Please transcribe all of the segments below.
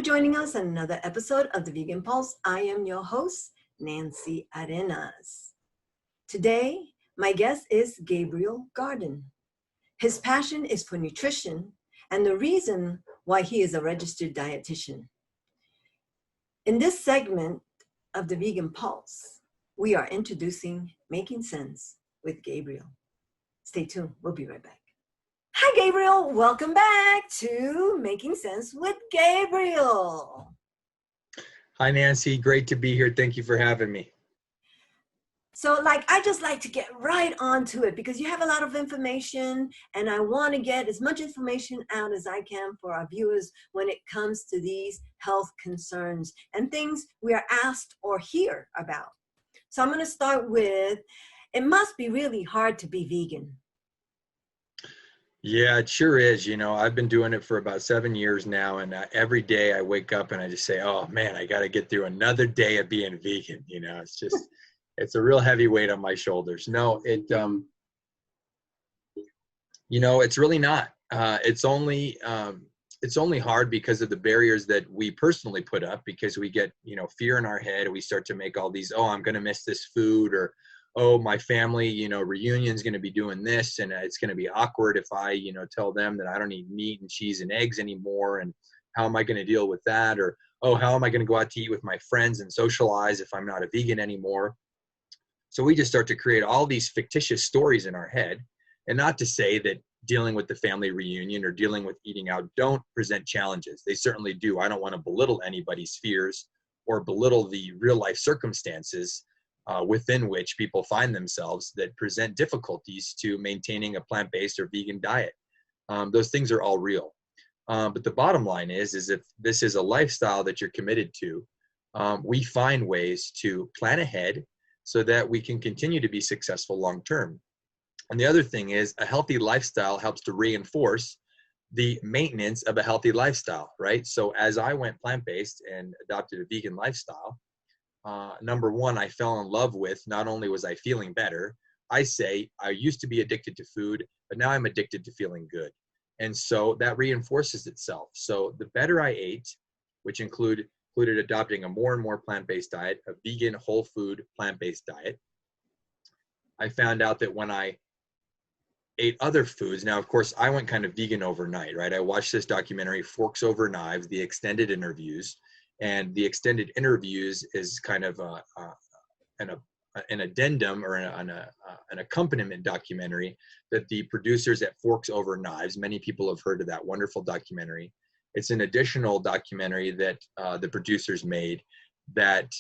joining us on another episode of the Vegan Pulse. I am your host, Nancy Arenas. Today, my guest is Gabriel Gaarden. His passion is for nutrition and the reason why he is a registered dietitian. In this segment of the Vegan Pulse, we are introducing Making Sense with Gabriel. Stay tuned. We'll be right back. Hi, Gabriel. Welcome back to Making Sense with Gabriel. Hi, Nancy. Great to be here. Thank you for having me. So, I just like to get right onto it because you have a lot of information and I want to get as much information out as I can for our viewers when it comes to these health concerns and things we are asked or hear about. So I'm going to start with, it must be really hard to be vegan. Yeah, it sure is. I've been doing it for about 7 years now, and every day I wake up and I just say, oh man, I got to get through another day of being vegan. It's a real heavy weight on my shoulders. No, it's really not. It's only hard because of the barriers that we personally put up, because we get, fear in our head. We start to make all these, oh, I'm going to miss this food, or, oh, my family, reunion is going to be doing this, and it's going to be awkward if I, tell them that I don't eat meat and cheese and eggs anymore, and how am I going to deal with that? Or, oh, how am I going to go out to eat with my friends and socialize if I'm not a vegan anymore? So we just start to create all these fictitious stories in our head. And not to say that dealing with the family reunion or dealing with eating out don't present challenges. They certainly do. I don't want to belittle anybody's fears or belittle the real life circumstances within which people find themselves that present difficulties to maintaining a plant-based or vegan diet. Those things are all real. But the bottom line is if this is a lifestyle that you're committed to, we find ways to plan ahead so that we can continue to be successful long-term. And the other thing is, a healthy lifestyle helps to reinforce the maintenance of a healthy lifestyle, right? So as I went plant-based and adopted a vegan lifestyle, number one, I fell in love with, not only was I feeling better, I say I used to be addicted to food, but now I'm addicted to feeling good. And so that reinforces itself. So the better I ate, which included adopting a more and more plant-based diet, a vegan, whole food, plant-based diet, I found out that when I ate other foods, now, of course, I went kind of vegan overnight, right? I watched this documentary, Forks Over Knives, the extended interviews. And the extended interviews is kind of an addendum or an accompaniment documentary that the producers at Forks Over Knives, many people have heard of that wonderful documentary. It's an additional documentary that the producers made that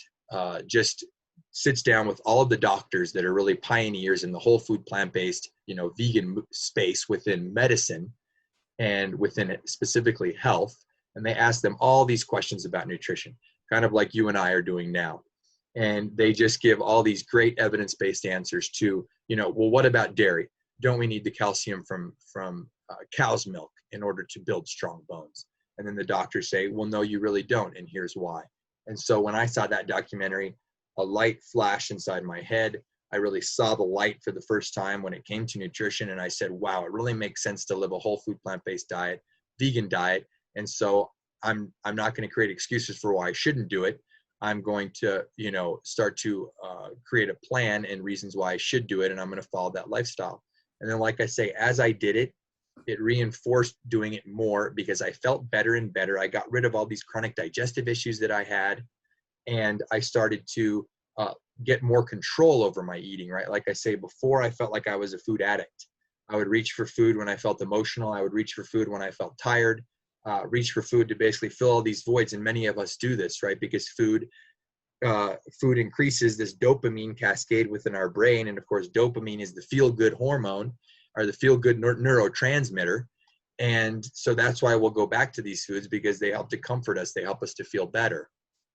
just sits down with all of the doctors that are really pioneers in the whole food, plant-based, vegan space within medicine and within it, specifically health. And they ask them all these questions about nutrition, kind of like you and I are doing now. And they just give all these great evidence-based answers to, well, what about dairy? Don't we need the calcium from cow's milk in order to build strong bones? And then the doctors say, well, no, you really don't. And here's why. And so when I saw that documentary, a light flashed inside my head. I really saw the light for the first time when it came to nutrition. And I said, wow, it really makes sense to live a whole food, plant-based diet, vegan diet. And so I'm not going to create excuses for why I shouldn't do it. I'm going to, start to create a plan and reasons why I should do it. And I'm going to follow that lifestyle. And then, like I say, as I did it, it reinforced doing it more because I felt better and better. I got rid of all these chronic digestive issues that I had. And I started to get more control over my eating, right? Like I say, before I felt like I was a food addict. I would reach for food when I felt emotional. I would reach for food when I felt tired, reach for food to basically fill all these voids. And many of us do this, right? Because food increases this dopamine cascade within our brain. And of course, dopamine is the feel-good hormone or the feel-good neurotransmitter. And so that's why we'll go back to these foods, because they help to comfort us. They help us to feel better.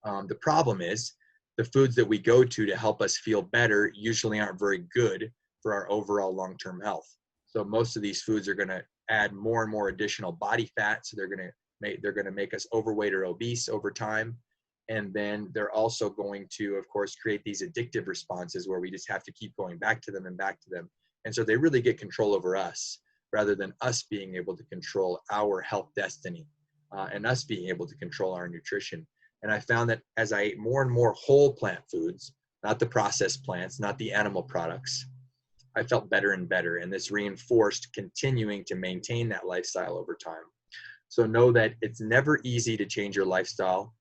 The problem is the foods that we go to help us feel better usually aren't very good for our overall long-term health. So most of these foods are going to add more and more additional body fat. So they're going to make us overweight or obese over time. And then they're also going to, of course, create these addictive responses where we just have to keep going back to them and back to them. And so they really get control over us rather than us being able to control our health destiny. and us being able to control our nutrition. And I found that as I ate more and more whole plant foods, not the processed plants, not the animal products, I felt better and better. And this reinforced continuing to maintain that lifestyle over time. So know that it's never easy to change your lifestyle.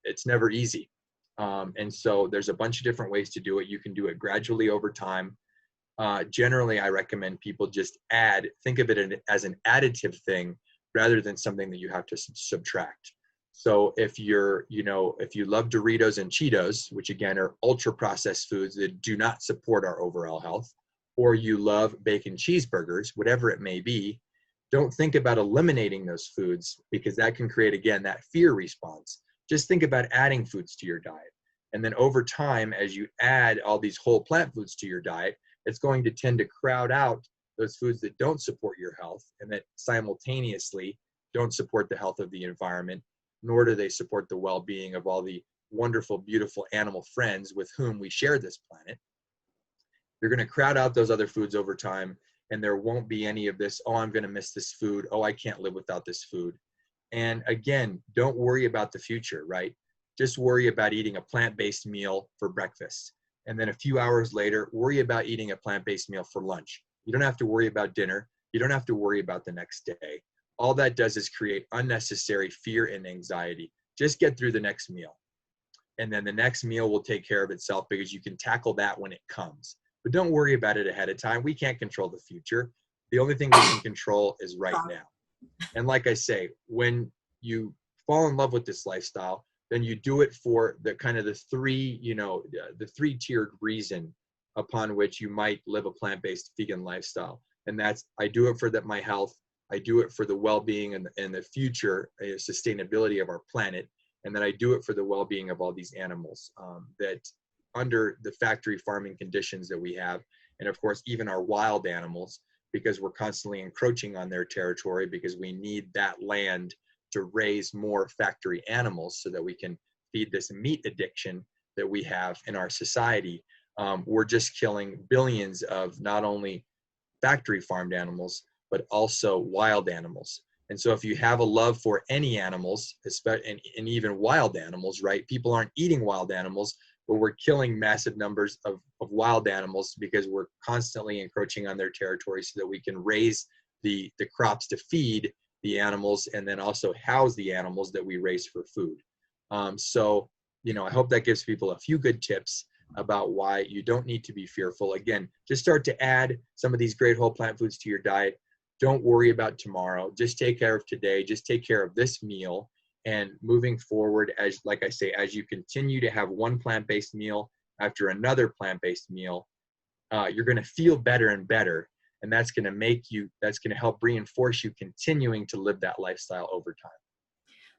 It's never easy. And so there's a bunch of different ways to do it. You can do it gradually over time. Generally, I recommend people just think of it as an additive thing rather than something that you have to subtract. So if you love Doritos and Cheetos, which again are ultra processed foods that do not support our overall health, or you love bacon cheeseburgers, whatever it may be, don't think about eliminating those foods, because that can create, again, that fear response. Just think about adding foods to your diet. And then over time, as you add all these whole plant foods to your diet, it's going to tend to crowd out those foods that don't support your health and that simultaneously don't support the health of the environment, nor do they support the well-being of all the wonderful, beautiful animal friends with whom we share this planet. You're going to crowd out those other foods over time, and there won't be any of this, oh, I'm going to miss this food. Oh, I can't live without this food. And again, don't worry about the future, right? Just worry about eating a plant-based meal for breakfast. And then a few hours later, worry about eating a plant-based meal for lunch. You don't have to worry about dinner. You don't have to worry about the next day. All that does is create unnecessary fear and anxiety. Just get through the next meal. And then the next meal will take care of itself, because you can tackle that when it comes. But don't worry about it ahead of time. We can't control the future. The only thing we can control is right now. And like I say, when you fall in love with this lifestyle, then you do it for the kind of the three-tiered reason upon which you might live a plant-based vegan lifestyle. And that's, I do it for my health. I do it for the well-being and the future sustainability of our planet. And then I do it for the well-being of all these animals that under the factory farming conditions that we have. And of course, even our wild animals, because we're constantly encroaching on their territory, because we need that land to raise more factory animals so that we can feed this meat addiction that we have in our society. We're just killing billions of not only factory farmed animals, but also wild animals. And so if you have a love for any animals, and even wild animals, right? People aren't eating wild animals, but we're killing massive numbers of wild animals because we're constantly encroaching on their territory so that we can raise the crops to feed the animals and then also house the animals that we raise for food. So, I hope that gives people a few good tips about why you don't need to be fearful. Again, just start to add some of these great whole plant foods to your diet. Don't worry about tomorrow. Just take care of today. Just take care of this meal. And moving forward, as you continue to have one plant-based meal after another plant-based meal, you're going to feel better and better. And that's going to help reinforce you continuing to live that lifestyle over time.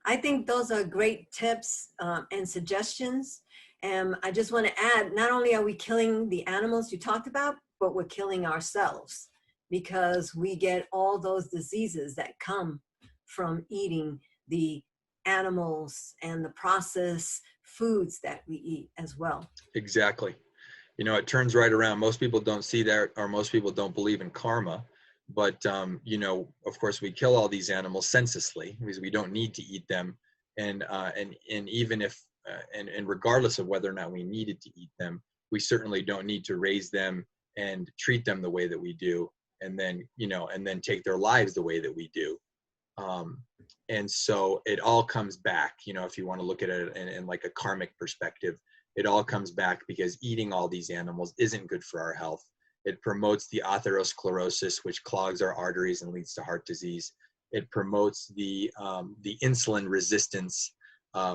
I think those are great tips and suggestions. And I just want to add, not only are we killing the animals you talked about, but we're killing ourselves, because we get all those diseases that come from eating the animals and the processed foods that we eat as well. Exactly. It turns right around. Most people don't see that, or most people don't believe in karma. But, of course, we kill all these animals senselessly because we don't need to eat them. And even if, and regardless of whether or not we needed to eat them, we certainly don't need to raise them and treat them the way that we do. And then, and then take their lives the way that we do. And so it all comes back, if you want to look at it in like a karmic perspective, it all comes back because eating all these animals isn't good for our health. It promotes the atherosclerosis, which clogs our arteries and leads to heart disease. It promotes the insulin resistance,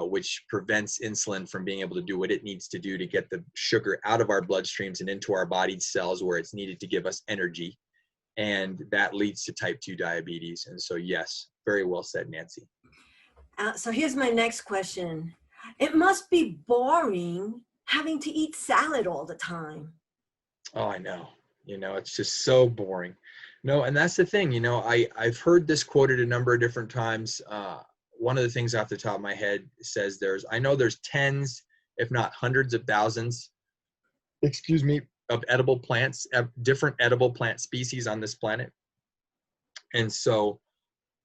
which prevents insulin from being able to do what it needs to do to get the sugar out of our bloodstreams and into our body cells where it's needed to give us energy. And that leads to type 2 diabetes. And so, yes, very well said, Nancy. So here's my next question. It must be boring having to eat salad all the time. Oh, I know. It's just so boring. No, and that's the thing. I've heard this quoted a number of different times. One of the things off the top of my head says there's tens, if not hundreds of thousands, of edible plants, different edible plant species on this planet. And so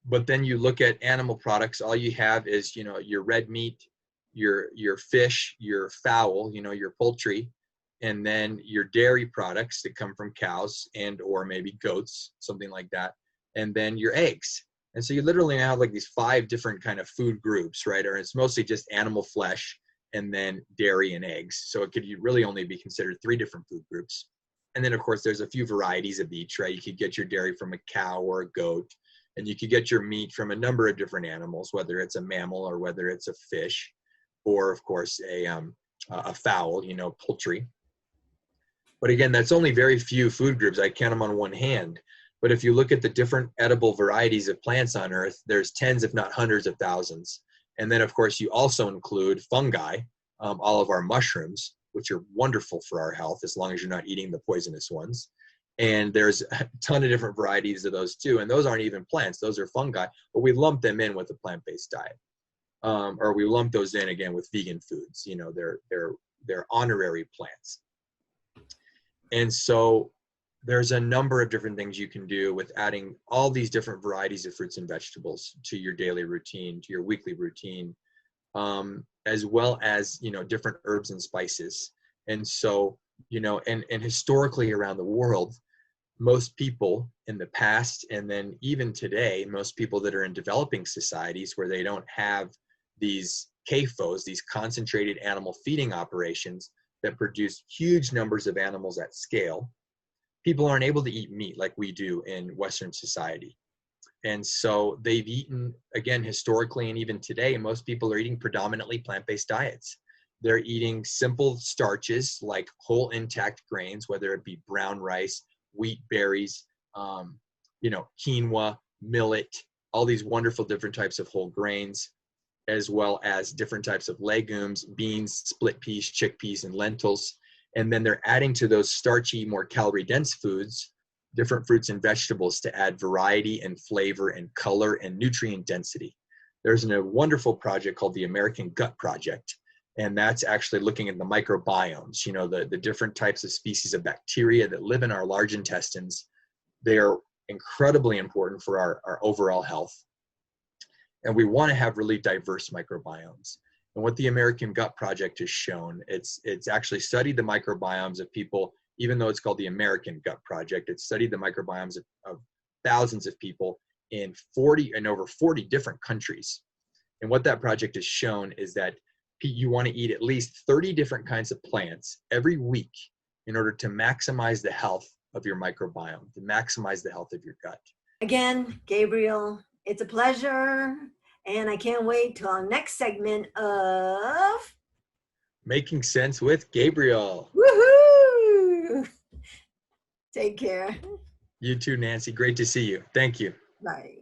But then you look at animal products, all you have is, your red meat, your fish, your fowl, your poultry, and then your dairy products that come from cows and or maybe goats, something like that, and then your eggs. And so you literally have like these 5 different kind of food groups, right? Or it's mostly just animal flesh and then dairy and eggs. So it could really only be considered 3 different food groups. And then of course there's a few varieties of each, right? You could get your dairy from a cow or a goat, and you could get your meat from a number of different animals, whether it's a mammal or whether it's a fish, or of course a fowl, poultry. But again, that's only very few food groups. I count them on one hand. But if you look at the different edible varieties of plants on Earth, there's tens, if not hundreds of thousands. And then, of course, you also include fungi, all of our mushrooms, which are wonderful for our health as long as you're not eating the poisonous ones. And there's a ton of different varieties of those too. And those aren't even plants. Those are fungi. But we lump them in with a plant-based diet. Or we lump those in, again, with vegan foods. They're honorary plants. And so there's a number of different things you can do with adding all these different varieties of fruits and vegetables to your daily routine, to your weekly routine, as well as, different herbs and spices. And so, and historically around the world, most people in the past, and then even today, most people that are in developing societies where they don't have these CAFOs, these concentrated animal feeding operations that produce huge numbers of animals at scale, people aren't able to eat meat like we do in Western society. And so they've eaten, again, historically and even today, most people are eating predominantly plant-based diets. They're eating simple starches like whole intact grains, whether it be brown rice, wheat berries, quinoa, millet, all these wonderful different types of whole grains, as well as different types of legumes, beans, split peas, chickpeas, and lentils. And then they're adding to those starchy, more calorie-dense foods, different fruits and vegetables to add variety and flavor and color and nutrient density. There's a wonderful project called the American Gut Project, and that's actually looking at the microbiomes, the different types of species of bacteria that live in our large intestines. They're incredibly important for our overall health. And we want to have really diverse microbiomes. And what the American Gut Project has shown, it's actually studied the microbiomes of people, even though it's called the American Gut Project, it's studied the microbiomes of thousands of people in over 40 different countries. And what that project has shown is that you want to eat at least 30 different kinds of plants every week in order to maximize the health of your microbiome, to maximize the health of your gut. Again, Gabriel, it's a pleasure. And I can't wait till our next segment of Making Sense with Gabriel. Woohoo! Take care. You too, Nancy. Great to see you. Thank you. Bye.